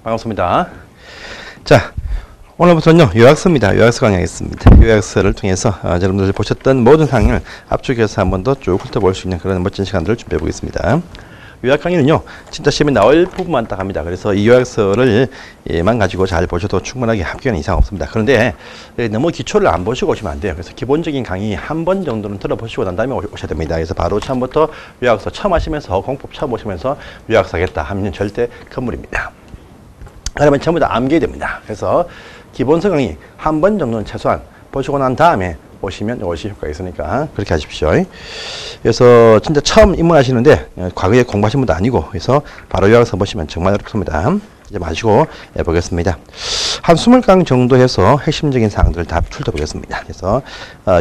반갑습니다. 자, 오늘부터는요, 요약서입니다. 요약서 강의하겠습니다. 요약서를 통해서 여러분들 보셨던 모든 상황을 압축해서 한 번 더 쭉 훑어볼 수 있는 그런 멋진 시간들을 준비해 보겠습니다. 요약 강의는요, 진짜 시험에 나올 부분만 딱 합니다. 그래서 이 요약서를 만 가지고 잘 보셔도 충분하게 합격은 이상 없습니다. 그런데 너무 기초를 안 보시고 오시면 안 돼요. 그래서 기본적인 강의 한 번 정도는 들어보시고 난 다음에 오셔야 됩니다. 그래서 바로 처음부터 요약서 처음 하시면서 공법 처음 보시면서 요약서 하겠다 하면 절대 큰물입니다. 그러면 전부 다 암기해야 됩니다. 그래서 기본서 강의 한 번 정도는 최소한 보시고 난 다음에 오시면 이것이 효과가 있으니까 그렇게 하십시오. 그래서 진짜 처음 입문하시는데 과거에 공부하신 분도 아니고 그래서 바로 요약서 보시면 정말 어렵습니다. 이제 마시고 해보겠습니다. 한 20강 정도 해서 핵심적인 사항들을 다 훑어보겠습니다. 그래서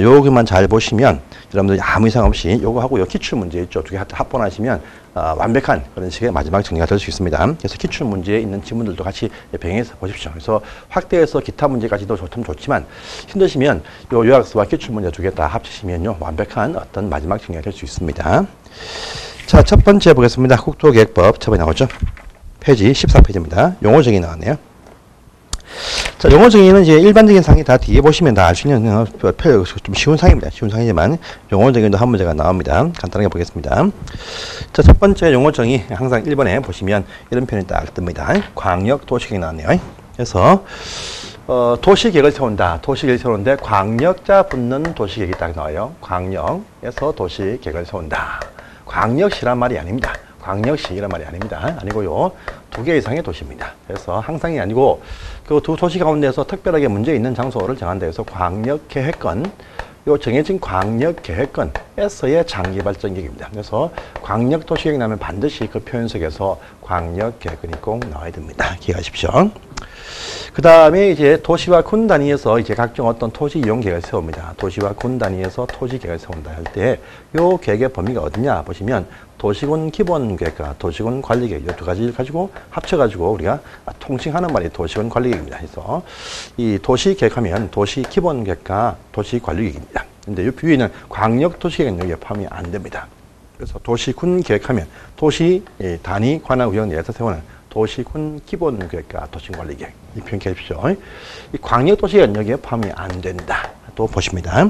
요것만 잘 보시면 여러분들 아무 이상 없이 요거하고 요 기출문제 있죠. 두 개 합본하시면 완벽한 그런 식의 마지막 정리가 될 수 있습니다. 그래서 기출문제에 있는 지문들도 같이 병행해서 보십시오. 그래서 확대해서 기타 문제까지도 좋지만 힘드시면 요 요약서와 기출문제 두 개 다 합치시면요 완벽한 어떤 마지막 정리가 될 수 있습니다. 자, 첫 번째 보겠습니다. 국토계획법 처음에 나오죠. 페이지 14페이지입니다. 용어 정의 나왔네요. 자, 용어 정의는 이제 일반적인 상이 다 뒤에 보시면 다 알 수 있는 좀 쉬운 상입니다. 쉬운 상이지만 용어 정의도 한 문제가 나옵니다. 간단하게 보겠습니다. 자, 첫 번째 용어 정의 항상 1번에 보시면 이런 표현이 딱 뜹니다. 광역 도시계획 나왔네요. 그래서 도시계획을 세운다. 도시계획을 세우는데 광역자 붙는 도시계획이 딱 나와요. 광역에서 도시계획을 세운다. 광역시란 말이 아닙니다. 광역시란 말이 아닙니다. 아니고요. 2개 이상의 도시입니다. 그래서 항상이 아니고 그 두 도시 가운데서 특별하게 문제 있는 장소를 정한다 해서 광역계획권, 요 정해진 광역계획권에서의 장기발전 계획입니다. 그래서 광역도시계획 나면 반드시 그 표현 속에서 광역계획권이 꼭 나와야 됩니다. 기억하십시오. 그 다음에 이제 도시와 군 단위에서 이제 각종 어떤 토지 이용 계획을 세웁니다. 도시와 군 단위에서 토지 계획을 세운다 할 때 요 계획의 범위가 어디냐 보시면 도시군 기본 계획과 도시군 관리 계획 이 두 가지를 가지고 합쳐가지고 우리가 통칭하는 말이 도시군 관리 계획입니다. 그래서 이 도시 계획하면 도시 기본 계획과 도시 관리 계획입니다. 근데 이 위에는 광역 도시 계획은 여기에 포함이 안 됩니다. 그래서 도시군 계획하면 도시 단위 관할 구역 내에서 세우는 도시군 기본 계획과 도시군 관리 계획 이 표현 기억하십시오. 이 광역 도시계획은 여기에 포함이 안 된다. 또 보십니다.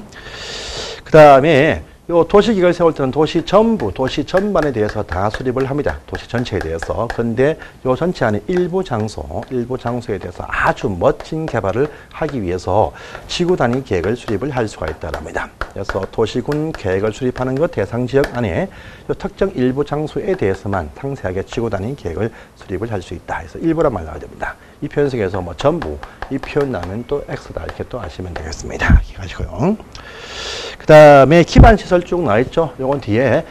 그 다음에 요 도시계획을 세울 때는 도시 전부, 도시 전반에 대해서 다 수립을 합니다. 도시 전체에 대해서. 근데 요 전체 안에 일부 장소에 대해서 아주 멋진 개발을 하기 위해서 지구 단위 계획을 수립을 할 수가 있다랍니다. 그래서 도시군 계획을 수립하는 것 대상 지역 안에 요 특정 일부 장소에 대해서만 상세하게 지구 단위 계획을 수립을 할 수 있다. 그래서 일부란 말 나와야 됩니다. 이 표현 속에서 뭐 전부, 이 표현 나오면 또 X다. 이렇게 또 아시면 되겠습니다. 이렇게 하시고요. 그 다음에 기반시설 쭉 나와있죠. 요건 뒤에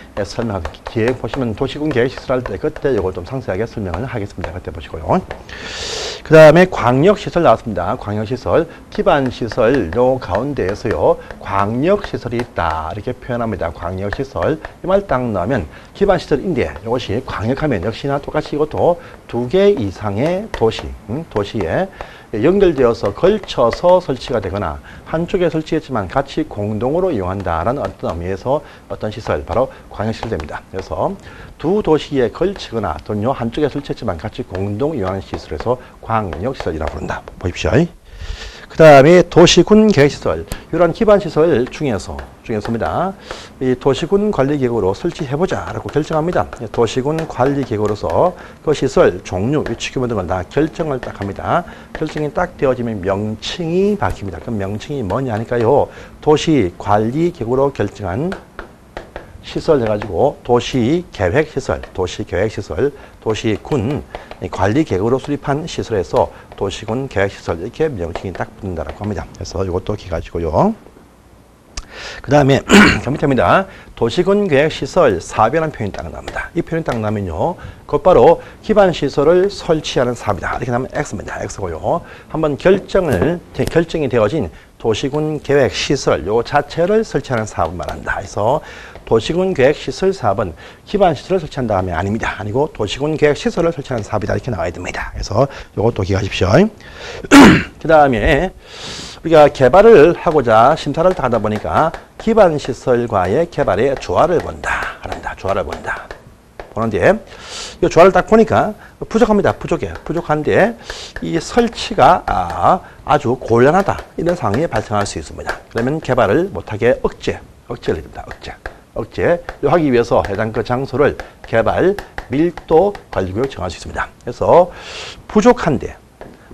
뒤에 보시면 도시군 계획 시설할 때 그때 요걸 좀 상세하게 설명을 하겠습니다. 그때 보시고요. 그 다음에 광역시설 나왔습니다. 광역시설, 기반시설 요 가운데에서요. 광역시설이 있다. 이렇게 표현합니다. 광역시설. 이 말 딱 나오면 기반시설인데 이것이 광역하면 역시나 똑같이 이것도 2개 이상의 도시에 연결되어서 걸쳐서 설치가 되거나 한쪽에 설치했지만 같이 공동으로 이용한다라는 어떤 의미에서 어떤 시설, 바로 광역시설입니다. 그래서 두 도시에 걸치거나 또는 한쪽에 설치했지만 같이 공동 이용하는 시설에서 광역시설이라고 부른다. 보십시오. 그 다음에 도시군 계획시설, 이런 기반시설 중에서입니다. 이 도시군 관리계획으로 설치해보자 라고 결정합니다. 도시군 관리계획으로서 그 시설, 종류, 위치 규모 등을 다 결정을 딱 합니다. 결정이 딱 되어지면 명칭이 바뀝니다. 그럼 명칭이 뭐냐 하니까요. 도시관리계획으로 결정한 시설 해가지고 도시계획시설, 도시군 관리계획으로 수립한 시설에서 도시군 계획시설 이렇게 명칭이 딱 붙는다라고 합니다. 그래서 이것도 기가지고요. 그 다음에 밑에입니다. 도시군 계획시설 사업이라는 표현이 딱 나옵니다. 이 표현이 딱 나면요. 곧바로 기반시설을 설치하는 사업이다. 이렇게 나면 X입니다. X고요. 한번 결정이 되어진 도시군 계획시설 요 자체를 설치하는 사업을 말한다. 그래서 도시군 계획시설 사업은 기반시설을 설치한 다음에 아닙니다. 아니고 도시군 계획시설을 설치하는 사업이다. 이렇게 나와야 됩니다. 그래서 이것도 기억하십시오. 그 다음에 우리가 개발을 하고자 심사를 하다 보니까 기반시설과의 개발의 조화를 본다. 조화를 본다. 보는데 이 조화를 딱 보니까 부족합니다. 부족한데 이 설치가 아주 곤란하다. 이런 상황이 발생할 수 있습니다. 그러면 개발을 못하게 억제를 해줍니다. 억제. 하기 위해서 해당 그 장소를 개발 밀도 관리구역 정할 수 있습니다. 그래서 부족한데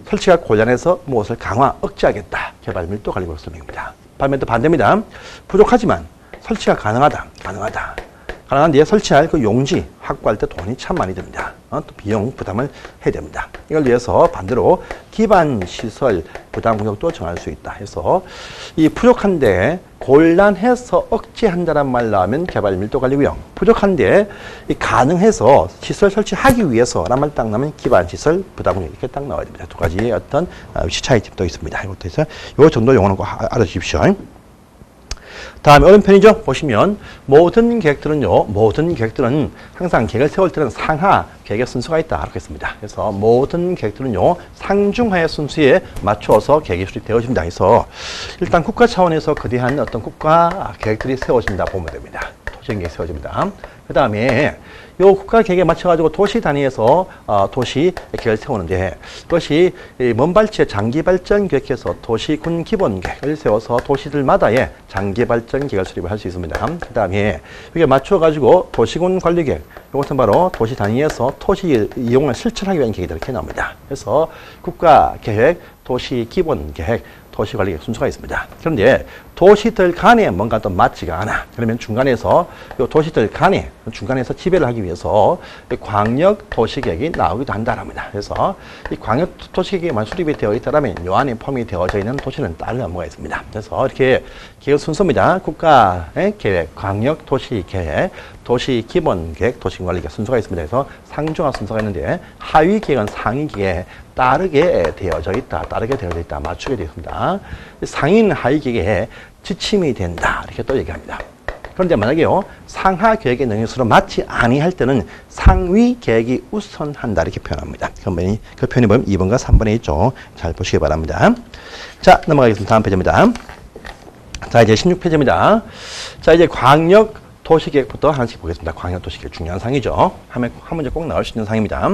설치가 곤란해서 무엇을 강화, 억제하겠다. 개발 밀도 관리구역 설명입니다. 반면 또 반대입니다. 부족하지만 설치가 가능한데 설치할 그 용지 확보할 때 돈이 참 많이 듭니다. 또 비용 부담을 해야 됩니다. 이걸 위해서 반대로 기반 시설 부담 구역도 정할 수 있다 해서 이 부족한데 곤란해서 억제한다란 말 나오면 개발 밀도 관리 구역, 부족한데 가능해서 시설 설치하기 위해서란 말 딱 나오면 기반 시설 부담 구역 이렇게 딱 나와야 됩니다. 두 가지의 어떤 위치 차이점도 있습니다. 이것도 해서 요 정도 용어는 꼭 알아주십시오. 다음에 오른편이죠. 보시면 모든 계획들은 항상 계획을 세울 때는 상하 계획의 순서가 있다. 이렇게 했습니다. 그래서 모든 계획들은요 상중하의 순서에 맞춰서 계획이 수립되어집니다. 그래서 일단 국가 차원에서 거대한 어떤 국가 계획들이 세워진다 보면 됩니다. 도시 계획이 세워집니다. 그 다음에 이 국가 계획에 맞춰가지고 도시 단위에서 도시 계획을 세우는데 그것이 먼발치에 장기 발전 계획에서 도시군 기본 계획을 세워서 도시들마다의 장기 발전 계획을 수립을 할 수 있습니다. 그 다음에 이게 맞춰가지고 도시군 관리 계획, 이것은 바로 도시 단위에서 토지 이용을 실천하기 위한 계획이 이렇게 나옵니다. 그래서 국가 계획, 도시 기본 계획, 도시관리 순서가 있습니다. 그런데 도시들 간에 뭔가 또 맞지가 않아. 그러면 중간에서 이 도시들 간에 중간에서 지배를 하기 위해서 광역 도시계획이 나오기도 한다랍니다. 그래서 이 광역 도시계획만 수립이 되어 있다면 이 안에 포함이 되어져 있는 도시는 다른 업무가 있습니다. 그래서 이렇게 계획 순서입니다. 국가의 계획, 광역 도시계획, 도시 기본 계획, 도시관리 순서가 있습니다. 그래서 상중하 순서가 있는데 하위 계획은 상위 계획에 따르게 되어져 있다. 맞추게 되어 있습니다. 상위는 하위 계획에 지침이 된다. 이렇게 또 얘기합니다. 그런데 만약에요, 상하 계획의 능력수로 맞지 아니할 때는 상위 계획이 우선한다. 이렇게 표현합니다. 그 표현이 보면 2번과 3번에 있죠. 잘 보시기 바랍니다. 자, 넘어가겠습니다. 다음 페이지입니다. 자, 이제 16페이지입니다. 자, 이제 광역 도시계획부터 하나씩 보겠습니다. 광역도시계획 중요한 상이죠. 한 문제 꼭 나올 수 있는 상입니다.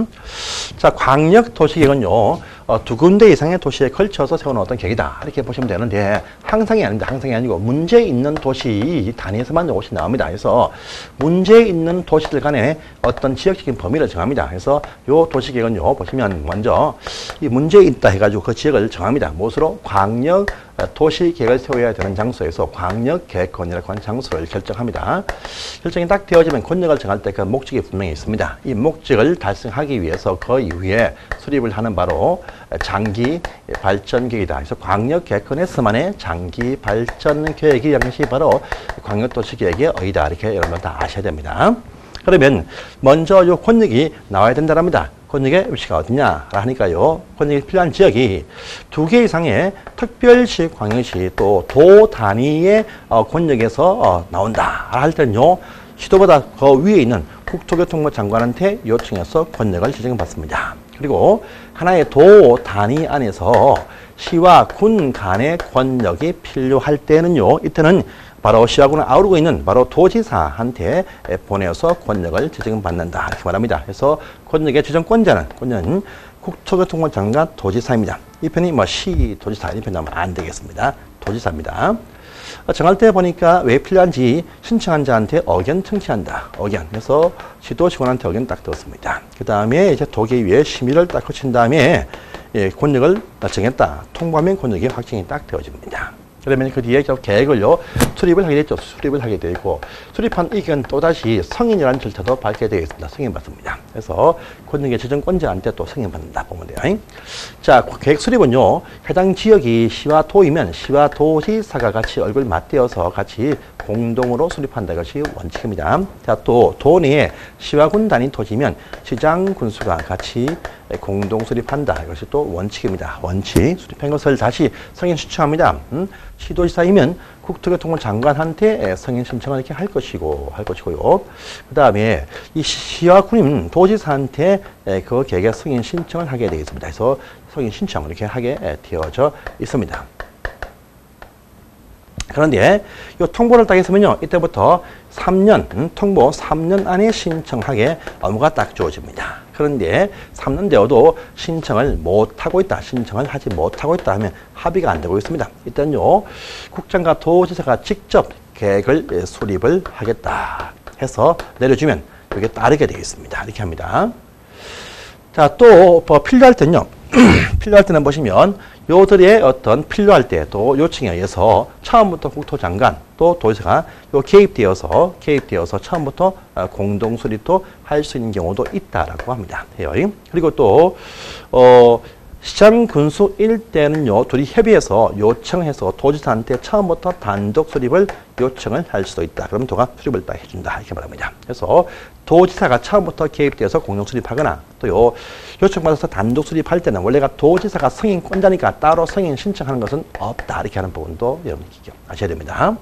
자, 광역도시계획은요, 두 군데 이상의 도시에 걸쳐서 세우는 어떤 계획이다. 이렇게 보시면 되는데, 항상이 아닙니다. 항상이 아니고, 문제 있는 도시 단위에서만 이것이 나옵니다. 그래서, 문제 있는 도시들 간에 어떤 지역적인 범위를 정합니다. 그래서, 요 도시계획은요, 보시면 먼저, 이 문제 있다 해가지고 그 지역을 정합니다. 무엇으로? 광역 도시계획을 세워야 되는 장소에서 광역계획권이라고 하는 장소를 결정합니다. 결정이 딱 되어지면 권역을 정할 때 그 목적이 분명히 있습니다. 이 목적을 달성하기 위해서 그 이후에 수립을 하는 바로 장기 발전 계획이다. 그래서 광역계획권에서만의 장기 발전 계획이 양식 바로 광역도시계획의 의의다. 이렇게 여러분 다 아셔야 됩니다. 그러면 먼저 이 권역이 나와야 된다랍니다. 권역의 위치가 어디냐 하니까요. 권역이 필요한 지역이 2개 이상의 특별시, 광역시 또 도 단위의 권역에서 나온다 할 때는요. 시도보다 더 위에 있는 국토교통부 장관한테 요청해서 권역을 지정받습니다. 그리고 하나의 도 단위 안에서 시와 군 간의 권역이 필요할 때는요. 이때는 바로 시와 군을 아우르고 있는 바로 도지사한테 보내서 권역을 지정받는다. 이렇게 말합니다. 그래서 권역의 지정권자는 국토교통부 장관 도지사입니다. 이 편이 시 도지사 이 편 나오면 안 되겠습니다. 도지사입니다. 정할 때 보니까 왜 필요한지 신청한 자한테 의견 청취한다. 의견. 그래서 시도직원한테 의견 딱 들었습니다. 그 다음에 이제 도계위에 심의를 딱 거친 다음에 권역을 정했다. 통보하면 권역이 확정이 딱 되어집니다. 그러면 그 뒤에 계획을요, 수립을 하게 됐죠. 수립을 하게 되고, 수립한 이 기간 또다시 승인이라는 절차도 밟게 되어 있습니다. 승인받습니다. 그래서 권역의 지정권자한테 또 승인받는다 보면 돼요. 자, 계획 수립은요, 해당 지역이 시와 도이면 시와 도지사가 같이 얼굴 맞대어서 같이 공동으로 수립한다. 이것이 원칙입니다. 자, 또 도 내에 시와 군 단위 토지면 시장 군수가 같이 공동 수립한다. 이것이 또 원칙입니다. 원칙. 수립한 것을 다시 승인 신청합니다. 시도지사이면 국토교통부 장관한테 승인 신청을 이렇게 할 것이고요. 그 다음에 이 시와 군인 도지사한테 그 계획의 승인 신청을 하게 되겠습니다. 그래서 승인 신청을 이렇게 하게 되어져 있습니다. 그런데 이 통보를 딱 했으면요, 이때부터 3년, 통보 3년 안에 신청하게 업무가 딱 주어집니다. 그런데 3년 되어도 신청을 못하고 있다, 신청을 하지 못하고 있다 하면 합의가 안 되고 있습니다. 이때는요, 국장과 도지사가 직접 계획을 수립을 하겠다 해서 내려주면 이게 따르게 되어 있습니다. 이렇게 합니다. 자, 또 필요할 때는요, 필요할 때는 보시면 요들의 어떤 필요할 때 또 요청에 의해서 처음부터 국토장관 또 도지사가 요 개입되어서 처음부터 공동 수립도 할 수 있는 경우도 있다라고 합니다. 그리고 또 시장 군수 일대는요, 둘이 협의해서 요청해서 도지사한테 처음부터 단독 수립을 요청을 할 수도 있다. 그러면 도가 수립을 딱 해준다. 이렇게 말합니다. 그래서 도지사가 처음부터 개입되어서 공동 수립하거나 또요, 요청받아서 단독 수립할 때는 원래가 도지사가 승인권자니까 따로 승인 신청하는 것은 없다. 이렇게 하는 부분도 여러분이 아셔야 됩니다.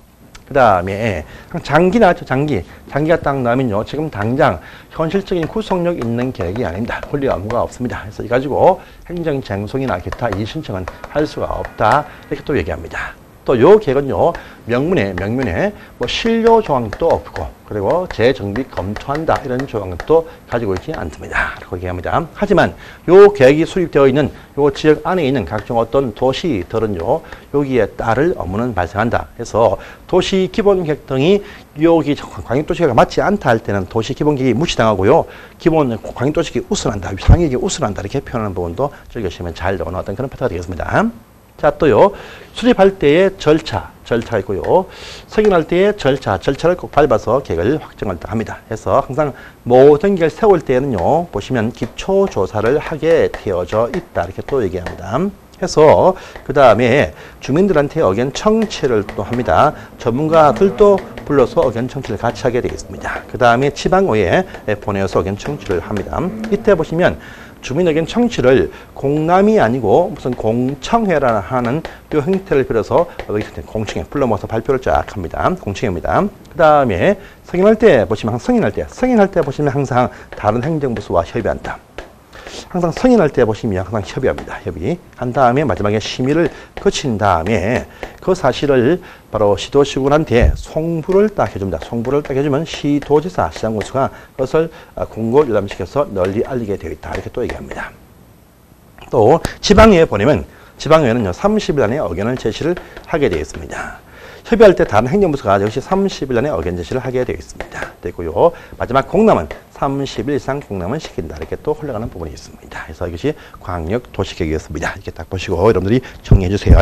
그 다음에 장기 나왔죠. 장기가 딱 나면요, 지금 당장 현실적인 구속력 있는 계획이 아닙니다. 권리 업무가 없습니다. 그래서 이 가지고 행정쟁송이나 기타 이 신청은 할 수가 없다. 이렇게 또 얘기합니다. 또 요 계획은요, 명문에 뭐 신료 조항도 없고, 그리고 재정비 검토한다 이런 조항도 가지고 있지 않습니다. 라고 얘기합니다. 하지만 요 계획이 수립되어 있는 요 지역 안에 있는 각종 어떤 도시들은요, 여기에 따를 업무는 발생한다. 그래서 도시 기본계획 등이 여기 광역도시계획과 맞지 않다 할 때는 도시 기본계획이 무시당하고요, 기본 광역도시계획이 우선한다, 상위계획이 우선한다 이렇게 표현하는 부분도 즐겨주시면 잘 나오는 어떤 그런 패턴이 되겠습니다. 자, 또요, 수립할 때의 절차가 있고요, 승인할 때의 절차를 꼭 밟아서 계획을 확정을 합니다. 그래서 항상 모든 계획을 세울 때는요, 보시면 기초조사를 하게 되어져 있다. 이렇게 또 얘기합니다. 해서 그 다음에 주민들한테 의견 청취를 또 합니다. 전문가들도 불러서 의견 청취를 같이 하게 되겠습니다. 그 다음에 지방의회에 보내서 의견 청취를 합니다. 이때 보시면 주민 의견 청취를 공람이 아니고 무슨 공청회라 하는 이 형태를 빌어서 공청회 불러 모아서 발표를 쫙 합니다. 공청회입니다. 그 다음에 승인할 때 보시면 승인할 때 보시면 항상 다른 행정부서와 협의한다. 항상 승인할 때 보시면 항상 협의합니다. 협의한 다음에 마지막에 심의를 거친 다음에 그 사실을 바로 시도시군한테 송부를 딱 해줍니다. 송부를 딱 해주면 시도지사, 시장군수가 그것을 공고 유람시켜서 널리 알리게 되어 있다. 이렇게 또 얘기합니다. 또 지방의회에 보내면 지방의회는요, 30일 안에 의견을 제시를 하게 되어 있습니다. 협의할 때 다른 행정부서가 역시 30일 안에 의견 제시를 하게 되어 있습니다. 되고요. 마지막 공람은 30일 이상 공람을 시킨다. 이렇게 또 흘러가는 부분이 있습니다. 그래서 이것이 광역도시계획이었습니다. 이렇게 딱 보시고 여러분들이 정리해 주세요.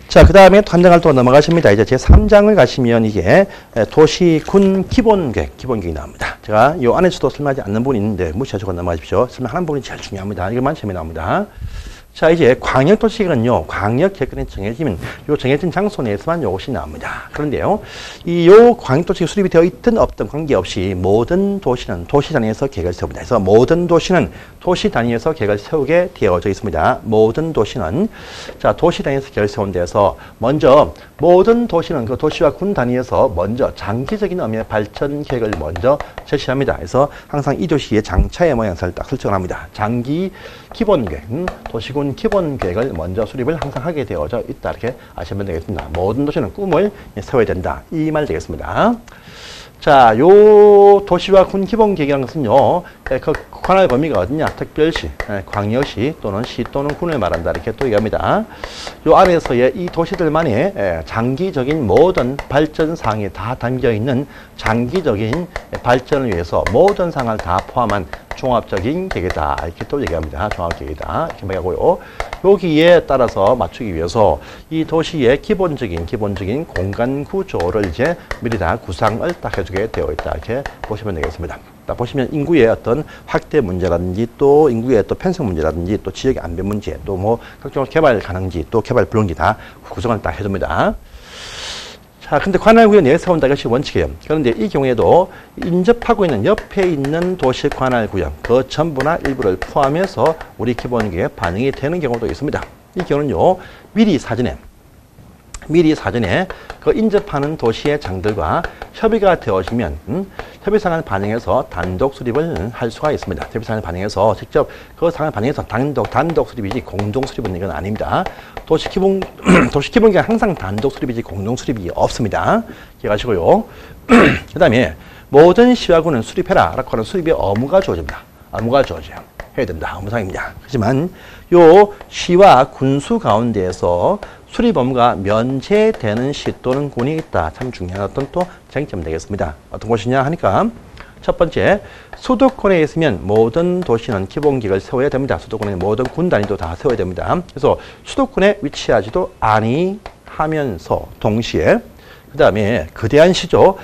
자, 그 다음에 또 한 장을 또 넘어가십니다. 이제 제 3장을 가시면 이게 도시군 기본계획이 나옵니다. 제가 이 안에서도 설명하지 않는 부분이 있는데 무시하시고 넘어가십시오. 설명하는 부분이 제일 중요합니다. 이것만 처음에 나옵니다. 자, 이제 광역도시계획은요, 광역계획권이 정해지면 요 정해진 장소 내에서만 요것이 나옵니다. 그런데요, 요 광역도시계획 수립이 되어 있든 없든 관계없이 모든 도시는 도시 단위에서 계획을 세웁니다. 그래서 모든 도시는 도시 단위에서 계획을 세우게 되어져 있습니다. 모든 도시는, 자, 도시 단위에서 계획을 세운 데에서 먼저 모든 도시는 그 도시와 군 단위에서 먼저 장기적인 의미의 발전 계획을 먼저 제시합니다. 그래서 항상 이 도시의 장차의 모양새를 딱 설정을 합니다. 장기 기본계획, 도시군 기본계획을 먼저 수립을 항상 하게 되어져 있다. 이렇게 아시면 되겠습니다. 모든 도시는 꿈을 세워야 된다. 이 말 되겠습니다. 자, 요 도시와 군 기본계획이라는 것은요, 그 관할 범위가 어디냐? 특별시, 광역시 또는 시 또는 군을 말한다. 이렇게 또 얘기합니다. 요 안에서의 이 도시들만의 장기적인 모든 발전 사항이 다 담겨 있는 장기적인 발전을 위해서 모든 사항을 다 포함한 종합적인 계획이다. 이렇게 또 얘기합니다. 종합계획이다. 이렇게 말하고요. 여기에 따라서 맞추기 위해서 이 도시의 기본적인 공간 구조를 이제 미리 다 구상을 딱 해주게 되어 있다. 이렇게 보시면 되겠습니다. 딱 보시면 인구의 어떤 확대 문제라든지 또 인구의 또 편성 문제라든지 또 지역의 안배 문제 또 뭐 각종 개발 가능지 또 개발 불능지 다 구성을 딱 해줍니다. 자, 근데 관할구역 내에 세운다 것이 원칙이에요. 그런데 이 경우에도 인접하고 있는 옆에 있는 도시 관할구역 그 전부나 일부를 포함해서 우리 기본계획에 반영이 되는 경우도 있습니다. 이 경우는요, 미리 사전에 그 인접하는 도시의 장들과 협의가 되어지면 협의사항을 반영해서 단독 수립을 할 수가 있습니다. 협의사항을 반영해서 직접 그 사항을 반영해서 단독 수립이지 공동 수립은 이건 아닙니다. 도시기본계획 항상 단독 수립이지 공동 수립이 없습니다. 기억하시고요. 그 다음에 모든 시와군은 수립해라 라고 하는 수립의 의무가 주어집니다. 의무가 주어져요. 해야 됩니다. 의무사항입니다. 하지만 요 시와 군수 가운데에서 수립 의무가 면제되는 시 또는 군이 있다. 참 중요한 어떤 또 쟁점 되겠습니다. 어떤 것이냐 하니까 첫 번째, 수도권에 있으면 모든 도시는 기본계획을 세워야 됩니다. 수도권에 모든 군 단위도 다 세워야 됩니다. 그래서 수도권에 위치하지도 아니하면서 동시에 그 다음에 거대한 시죠.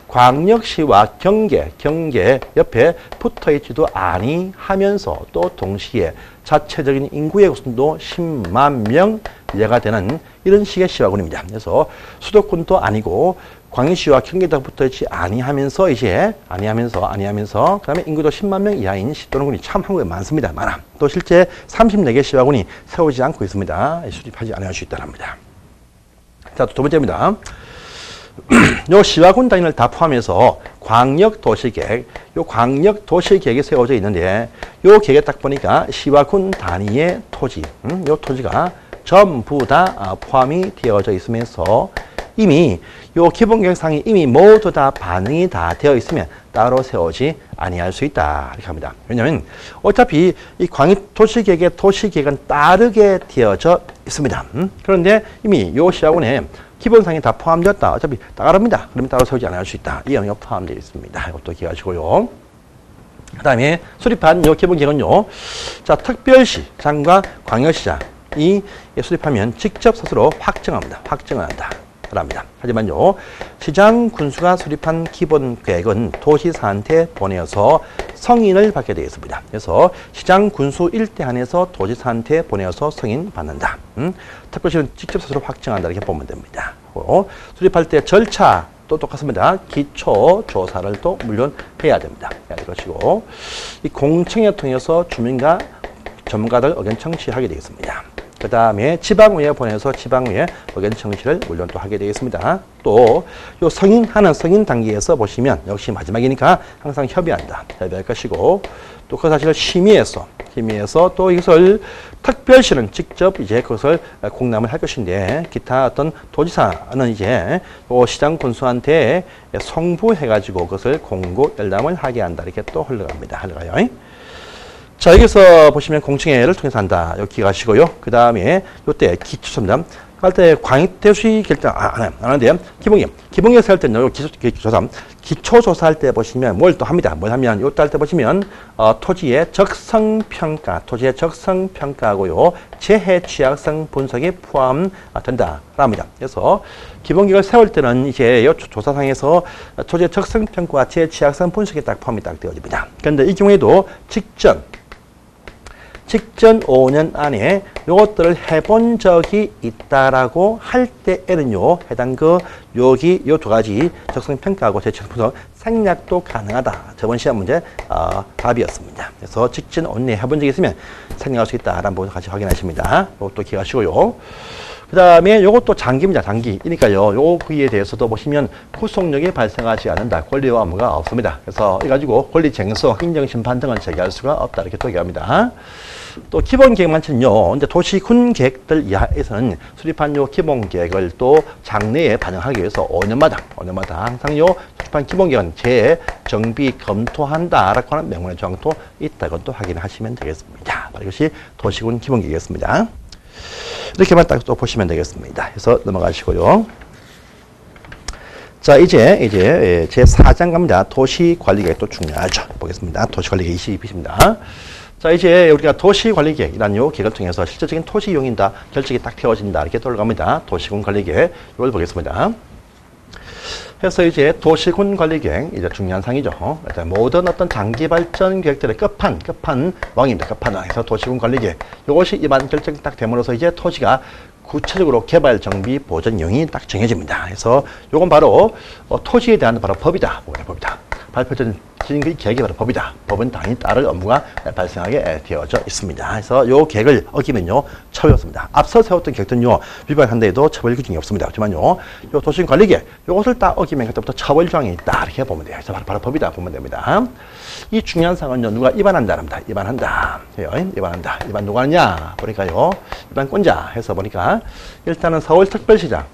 광역시와 경계 옆에 붙어있지도 아니하면서 또 동시에 자체적인 인구의 구성도 10만 명 이하가 되는 이런 식의 시와군입니다. 그래서 수도권도 아니고 광역시와 경계도 붙어있지 아니하면서 그다음에 인구도 10만 명 이하인 시 또는 군이 참 한국에 많습니다. 또 실제 34개 시와군이 세우지 않고 있습니다. 수립하지 않을 수 있다랍니다. 자, 두 번째입니다. 요 시와군 단위를 다 포함해서 광역도시계획, 요 광역도시계획이 세워져 있는데 요 계획에 딱 보니까 시와군 단위의 토지, 요 토지가 전부 다 포함이 되어져 있으면서 이미 요 기본계획상이 이미 모두 다 반영이 다 되어 있으면 따로 세우지 아니할 수 있다 이렇게 합니다. 왜냐하면 어차피 이 도시계획은 따르게 되어져 있습니다. 그런데 이미 요 시와군에 기본상이 다 포함되었다. 어차피 따릅니다. 그러면 따로 세우지 않을 수 있다. 이 영역 포함되어 있습니다. 이것도 기억하시고요. 그 다음에 수립한 요 기본계획은요. 자, 특별시장과 광역시장이 수립하면 직접 스스로 확정합니다. 확정한다. 합니다. 하지만요, 시장 군수가 수립한 기본 계획은 도지사한테 보내어서 성인을 받게 되어 있습니다. 그래서 시장 군수 일대 안에서 도지사한테 보내어서 성인 받는다. 특별시는 직접 스스로 확정한다 이렇게 보면 됩니다. 수립할 때 절차 또 똑같습니다. 기초 조사를 또 물론 해야 됩니다. 해야 될 것이고 이 공청회 통해서 주민과 전문가들 의견 청취하게 되겠습니다. 그 다음에 지방의회에 보내서 지방의회 의견 청취를 물론 또 하게 되겠습니다. 또 요 성인 단계에서 보시면 역시 마지막이니까 항상 협의할 것이고 또 그 사실을 심의해서 또 이것을 특별시는 직접 이제 그것을 공람을 할 것인데 기타 어떤 도지사는 이제 시장 군수한테 송부해가지고 그것을 공고 열람을 하게 한다 이렇게 또 흘러가요. 자, 여기서 보시면 공청회를 통해서 한다. 여기 기억하시고요. 그 다음에 요때 기초조사. 할 때 광역도시 결정 안 하는데 기본계획 세울 때는 기초조사할 때 보시면 뭘 또 합니다. 뭘 하면 요때 할 때 보시면 토지의 적성평가하고요. 재해 취약성 분석이 포함된다. 합니다. 그래서 기본계획을 세울 때는 이제 요 조사상에서 토지의 적성평가와 재해 취약성 분석이 딱 포함이 딱 되어집니다. 그런데 이 경우에도 직전 5년 안에 요것들을 해본 적이 있다라고 할 때에는요, 해당 여기 요 두 가지 적성평가하고 재취분석 생략도 가능하다. 저번 시험 문제 답이었습니다. 그래서 직전 5년 내에 해본 적이 있으면 생략할 수 있다라는 부분 같이 확인하십니다. 이것도 기억하시고요. 그 다음에 요것도 장기입니다. 장기. 그러니까요, 요 부위에 대해서도 보시면 후속력이 발생하지 않는다. 권리와 의무가 없습니다. 그래서 이 가지고 권리쟁서, 행정심판 등을 제기할 수가 없다. 이렇게 또 얘기합니다. 또 기본계획만큼요, 이제 도시군 계획들 이하에서는 수립한 요 기본계획을 또 장래에 반영하기 위해서 5년마다 항상 요 수립한 기본계획은 재정비 검토한다라고 하는 명문의 조항도 있다고 또 확인하시면 되겠습니다. 이것이 도시군 기본계획이었습니다. 이렇게만 딱 또 보시면 되겠습니다. 그래서 넘어가시고요. 자, 이제 제 4장 갑니다. 도시관리계획 또 중요하죠. 보겠습니다. 도시관리계획 22입니다. 자, 이제 우리가 도시관리계획이라는 요 계획을 통해서 실질적인 토지 이용이 다 결정이 딱 되어진다. 이렇게 돌아갑니다. 도시군관리계획 이걸 보겠습니다. 그래서 이제 도시군관리계획 이제 중요한 상이죠. 모든 어떤 장기 발전 계획들의 끝판왕입니다. 끝판왕에서 도시군관리계획 이것이 입안 결정이 딱 됨으로써 이제 토지가 구체적으로 개발 정비 보전 용이 딱 정해집니다. 그래서 요건 바로 토지에 대한 바로 법이다. 발표된 그 계획이 바로 법이다. 법은 당연히 따를 업무가 발생하게 되어져 있습니다. 그래서 요 계획을 어기면요 처벌이었습니다. 앞서 세웠던 계획들은요 위반한다 해도 처벌 규정이 없습니다. 하지만요 요 도시관리계 요것을 딱 어기면 그때부터 처벌 조항이 있다 이렇게 보면 돼요. 그래서 바로 법이다 보면 됩니다. 이 중요한 사항은요 누가 위반한다 합니다. 위반한다. 위반한다. 위반 누가 하느냐 보니까요 위반권자 해서 보니까 일단은 서울특별시장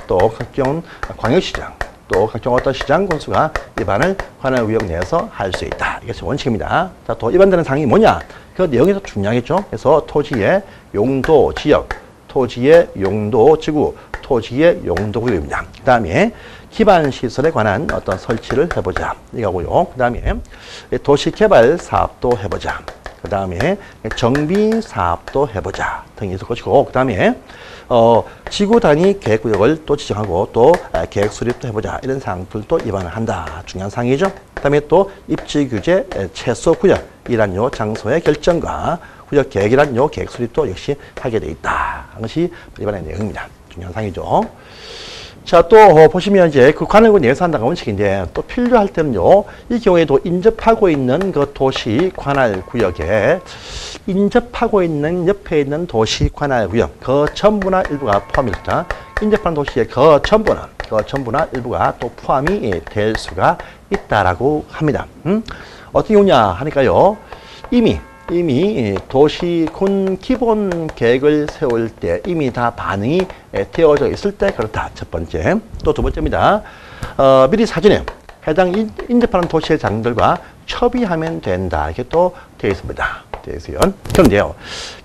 또 각종 광역시장 또 각종 어떤 시장 군수가 위반을 관할 구역 내에서 할 수 있다. 이것이 원칙입니다. 자, 또 위반되는 사항이 뭐냐? 그 내용이 더 중요하겠죠. 그래서 토지의 용도 지역, 토지의 용도 지구, 토지의 용도 구역입니다. 그 다음에 기반 시설에 관한 어떤 설치를 해보자. 이거고요. 그 다음에 도시 개발 사업도 해보자. 그 다음에 정비 사업도 해보자 등이 있을 것이고, 그 다음에 지구 단위 계획구역을 또 지정하고 또 계획 수립도 해보자 이런 사항들도 위반을 한다. 중요한 사항이죠. 그 다음에 또 입지 규제 최소 구역이란 요 장소의 결정과 구역 계획이란 요 계획 수립도 역시 하게 돼 있다. 그것이 위반의 내용입니다. 중요한 사항이죠. 자, 또 보시면 이제 그 관할구 내에서 한다가 원칙인데 또 필요할 때는요, 이 경우에도 인접하고 있는 그 도시 관할 구역에 인접하고 있는 옆에 있는 도시 관할 구역 그 전부나 일부가 포함이다. 인접한 도시의 그 전부나 일부가 또 포함이 될 수가 있다라고 합니다. 어떻게 경우냐 하니까요, 이미 도시군 기본 계획을 세울 때 이미 다 반응이 되어져 있을 때 그렇다. 첫 번째. 또 두 번째입니다. 미리 사전에 해당 인접하는 도시의 장들과 협의하면 된다. 이렇게 또 되어 있습니다. 되어 있어요. 그런데요,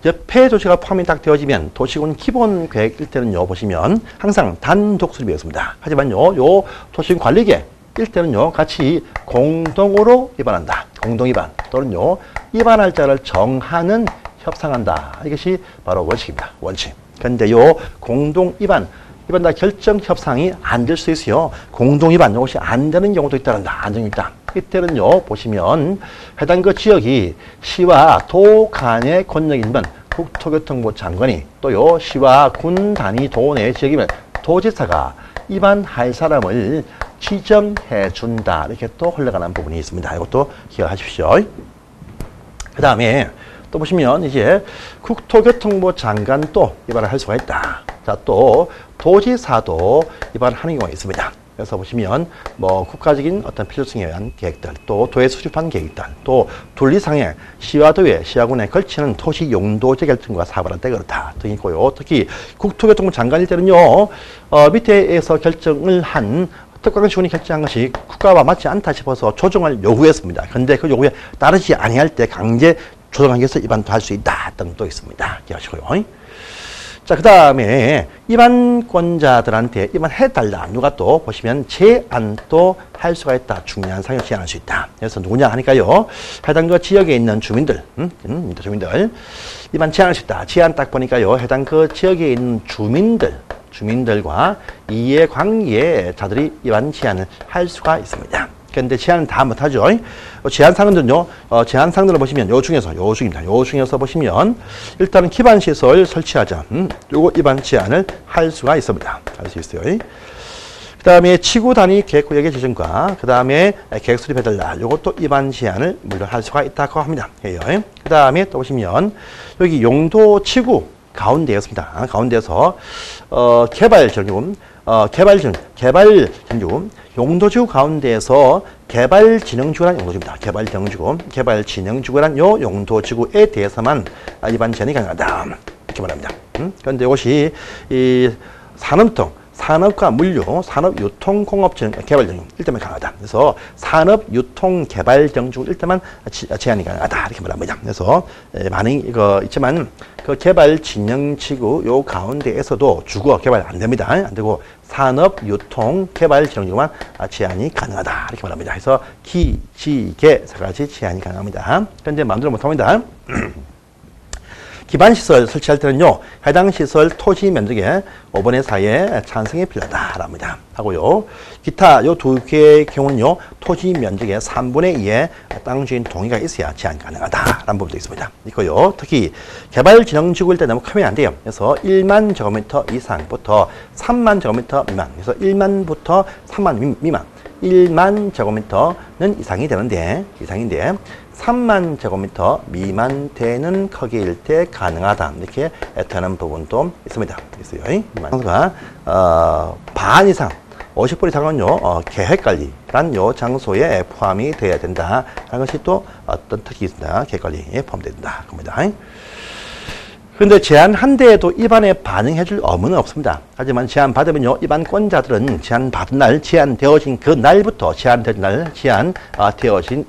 옆에 도시가 포함이 딱 되어지면 도시군 기본 계획일 때는요, 보시면 항상 단독 수립이었습니다. 하지만요, 요 도시군 관리계 일 때는요, 같이 공동으로 위반한다. 공동 위반 또는요, 위반할 자를 정하는 협상한다. 이것이 바로 원칙입니다. 원칙. 그런데 요 공동 위반 다 결정 협상이 안 될 수 있어요. 공동 위반 이것이 안 되는 경우도 있다란다. 안정이 있다. 이때는요, 보시면 해당 그 지역이 시와 도 간의 권력이면 국토교통부 장관이 또요 시와 군 단위 도 내 지역이면 도지사가 위반할 사람을 지정해 준다. 이렇게 또 흘러가는 부분이 있습니다. 이것도 기억하십시오. 그 다음에 또 보시면 이제 국토교통부 장관도 위반을 할 수가 있다. 자, 또 도지사도 위반하는 경우가 있습니다. 그래서 보시면 뭐 국가적인 어떤 필요성에 의한 계획들, 또 도에 수립한 계획들, 또 둘리상에 시와 도에 시야군에 걸치는 토시 용도제 결정과 사업을 할 때 그렇다 등이 있고요. 특히 국토교통부 장관일 때는요, 밑에에서 결정을 한 특강시군이 결정한 것이 국가와 맞지 않다 싶어서 조정을 요구했습니다. 그런데 그 요구에 따르지 아니할 때 강제 조정하기 위해서 위반도 할 수 있다 등도 있습니다. 기억하시고요. 자, 그 다음에 위반권자들한테 위반해달라. 누가 또 보시면 제안도 할 수가 있다. 중요한 사항을 제안할 수 있다. 그래서 누구냐 하니까요, 해당 그 지역에 있는 주민들, 주민들 위반 제안할 수 있다. 제안 딱 보니까요, 해당 그 지역에 있는 주민들과 이해관계자들이 위반 제안을 할 수가 있습니다. 그런데 제안은 다 못하죠. 제안 사항들은요, 제안 사항들을 보시면 요 중에서 보시면 일단은 기반시설 설치하자. 요거 위반 제안을 할 수가 있습니다. 할 수 있어요. 그 다음에 지구 단위 계획구역의 지정과 그 다음에 계획 수립해달라. 요것도 위반 제안을 물론 할 수가 있다고 합니다. 그 다음에 또 보시면 여기 용도 지구 가운데였습니다. 가운데서 개발 전용 용도지구 가운데에서 개발진흥지구라는 용도지구입니다. 개발진흥지구란 요 용도지구에 대해서만 위반 제한이 가능하다. 이렇게 말합니다. 그런데 이것이 이 산업과 물류, 산업유통공업개발정책 일때만 강하다. 그래서 산업유통개발정책 일때만 제한이 가능하다. 이렇게 말합니다. 그래서 많이 이거 있지만 그 개발진흥지구 요 가운데에서도 주거 개발 안 됩니다. 안 되고 산업유통개발정책만 제한이 가능하다. 이렇게 말합니다. 그래서 기, 지, 개 세 가지 제한이 가능합니다. 그런데 마음대로 못합니다. 기반시설 설치할 때는요, 해당 시설 토지 면적의 5분의 4의 찬성이 필요하다랍니다. 하고요, 기타 요 두 개의 경우는요, 토지 면적의 3분의 2의 땅 주인 동의가 있어야 제한 가능하다라는 부분도 있습니다. 있고요, 특히 개발진흥지구일 때 너무 크면 안 돼요. 그래서 1만 제곱미터 이상부터 3만 제곱미터 미만, 그래서 1만부터 3만 미만. 1만 제곱미터는 이상이 되는데, 3만 제곱미터 미만 되는 크기일 때 가능하다. 이렇게 되는 부분도 있습니다. 있어요. 장소가 반 이상 50불 이상은요 계획관리란 요 장소에 포함이 되어야 된다. 라는 것이 또 어떤 특이 있습니다. 계획관리에 포함된다. 겁니다. 그런데 제한 데에도 입안에 반응해줄 의무는 없습니다. 하지만 제한 받으면요, 입안권자들은 제한 받은 날, 제한되어진 그 날부터, 제한되어진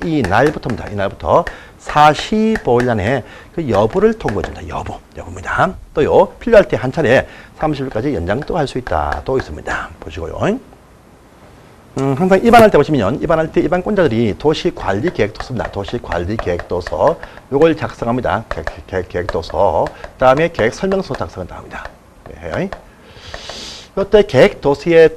이 날부터입니다. 이 날부터 45일 안에 그 여부를 통보해준다. 여부입니다. 또요, 필요할 때 한 차례 30일까지 연장 또 할 수 있다. 또 있습니다. 보시고요. 항상 입안할 때 보시면, 입안할 때 입안권자들이 도시관리계획도 씁니다. 도시관리계획도서. 요걸 작성합니다. 계획도서. 그 다음에 계획설명서 작성을 다 합니다. 네. 이때 계획도서의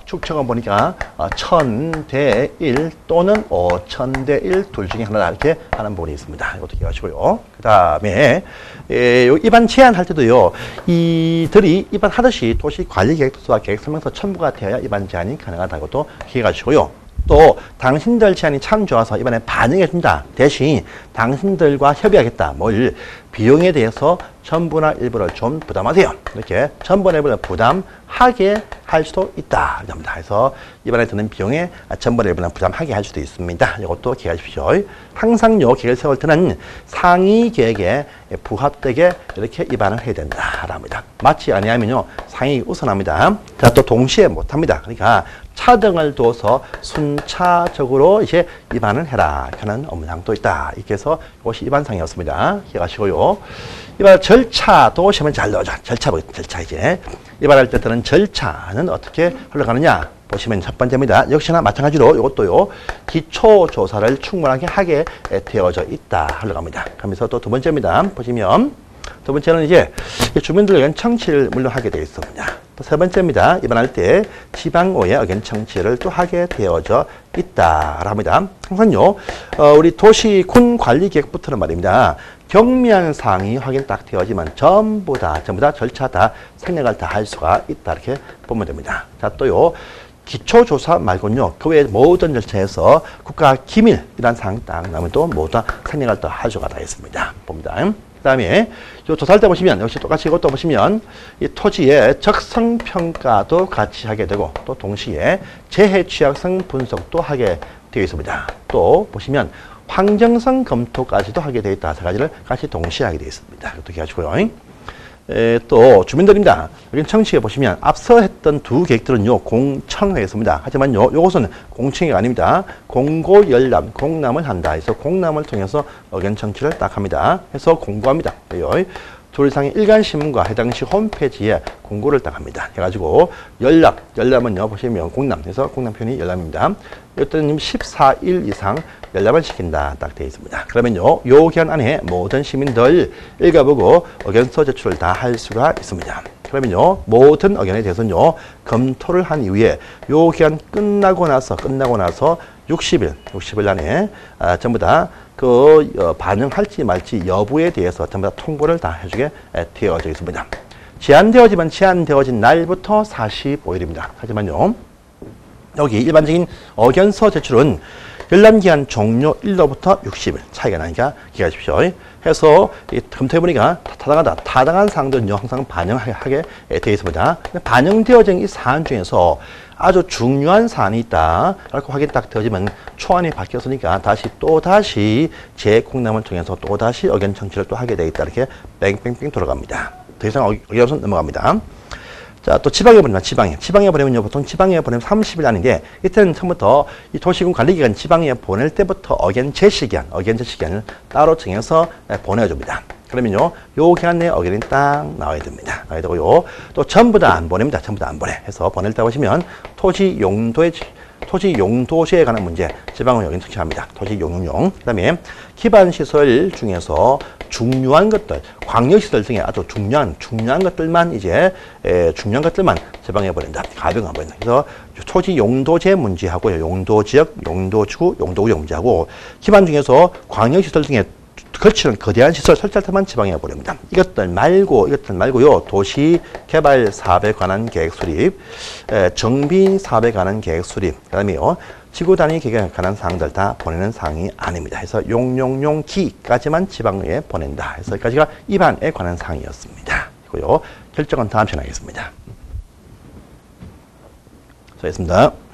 축척은 보니까 1000대 1 또는 5000대 1 둘 중에 하나 이렇게 하는 부분이 있습니다. 이것도 기억하시고요. 그 다음에 입안 제한할 때도요, 이들이 입안하듯이 도시관리계획도서와 계획설명서 첨부가 되어야 입안 제한이 가능하다는 것도 기억하시고요. 또 당신들 제안이 참 좋아서 이번에 반영해준다. 대신 당신들과 협의하겠다. 뭘 비용에 대해서 전부나 일부를 좀 부담하세요. 이렇게 전부나 일부를 부담하게 할 수도 있다. 그래서 이번에 드는 비용에 전부나 일부를 부담하게 할 수도 있습니다. 이것도 기억하십시오. 항상 요 계획을 세울 때는 상위 계획에 부합되게 이렇게 입안을 해야 된다랍니다. 맞지 아니하면요, 상위 우선합니다. 자, 또 동시에 못합니다. 그러니까 차등을 둬서 순차적으로 이제 입안을 해라 하는 업무상도 있다. 이렇게 해서 이것이 입안상이었습니다. 기억하시고요. 입안 절차도 시험에 잘 넣어줘. 절차 이제. 입안할 때 뜨는 절차는 어떻게 흘러가느냐 보시면 첫 번째입니다. 역시나 마찬가지로 이것도요, 기초조사를 충분하게 하게 되어져 있다. 흘러갑니다. 그러면서 또 두 번째입니다. 보시면 두 번째는 이제 주민들 의견 청취를 물론 하게 되어 있습니다. 또 세 번째입니다. 입안할 때 지방의회 의견 청취를 또 하게 되어져 있다라고 합니다. 항상요, 우리 도시군 관리계획부터는 말입니다. 경미한 사항이 확인 딱 되어지만 전부 다 절차 다 생략을 다 할 수가 있다. 이렇게 보면 됩니다. 자, 또요, 기초조사 말고는요, 그 외에 모든 절차에서 국가 기밀이라는 사항이 딱 나오면 또 모두 다 생략을 다 할 수가 다 있습니다. 봅니다. 그 다음에 요 조사할 때 보시면 역시 똑같이 이것도 보시면 이 토지의 적성평가도 같이 하게 되고 또 동시에 재해 취약성 분석도 하게 되어 있습니다. 또 보시면 환경성 검토까지도 하게 되어 있다. 세 가지를 같이 동시에 하게 되어 있습니다. 이것도 기억하시고요. 또 주민들입니다. 여기 청취해 보시면 앞서 했던 두 계획들은요, 공청회였습니다. 하지만 요것은 공청회가 아닙니다. 공고열람, 공람을 한다. 해서 공람을 통해서 의견 청취를 딱 합니다. 해서 공고합니다. 둘 이상의 일간신문과 해당시 홈페이지에 공고를 딱 합니다. 해가지고 열람은요, 보시면 공람, 해서 공람 표현이 열람입니다. 이때는 14일 이상 열람을 시킨다. 딱 되어 있습니다. 그러면요, 요 기간 안에 모든 시민들 읽어보고 의견서 제출을 다 할 수가 있습니다. 그러면요, 모든 의견에 대해서는요, 검토를 한 이후에 요 기간 끝나고 나서 60일 안에 전부 다 반영할지 말지 여부에 대해서 전부 다 통보를 다 해주게 되어져 있습니다. 제한되어진 날부터 45일입니다. 하지만요, 여기 일반적인 의견서 제출은 열람기한 종료 일로부터 60일 차이가 나니까 기억하십시오. 해서 검토해보니까 타당한 사항들은요, 항상 반영하게 되어 있습니다. 반영되어진 이 사안 중에서 아주 중요한 사안이 있다 라고 확인 딱 되어지면 초안이 바뀌었으니까 또다시 재공람을 통해서 또다시 의견 청취를 또 하게 되어 있다. 이렇게 뺑뺑뺑 돌아갑니다. 더 이상 의견은 넘어갑니다. 자, 또 지방에 보내면 지방에 보내면요, 보통 지방에 보내면 30일 안인데, 이때는 처음부터 이 도시군 관리기관 지방에 보낼 때부터 의견 제시 기간을 따로 정해서 보내줍니다. 그러면요, 요 기간 내에 의견이 딱 나와야 됩니다. 나와야 되고요. 또 전부 다 안 보냅니다. 전부 다 안 보내. 해서 보낼 때 보시면 토지 용도시에 관한 문제, 지방은 의견 청취합니다. 토지 용용. 그 다음에 기반시설 중에서 중요한 것들, 광역시설 등의 아주 중요한 것들만 지방에 보낸다. 가병 안 보낸다. 그래서 토지 용도제 문제하고요, 용도지역, 용도지구, 용도구역 문제하고 기반 중에서 광역시설 등의 걸치는 거대한 시설 설치할 때만 지방에 보냅니다. 이것들 말고요. 도시 개발 사업에 관한 계획 수립, 정비 사업에 관한 계획 수립, 그다음에요. 지구 단위 계획에 관한 사항들 다 보내는 사항이 아닙니다. 그래서 용기까지만 지방에 보낸다. 그래서 여기까지가 입안에 관한 사항이었습니다. 그리고요. 결정은 다음 시간에 하겠습니다. 수고하셨습니다.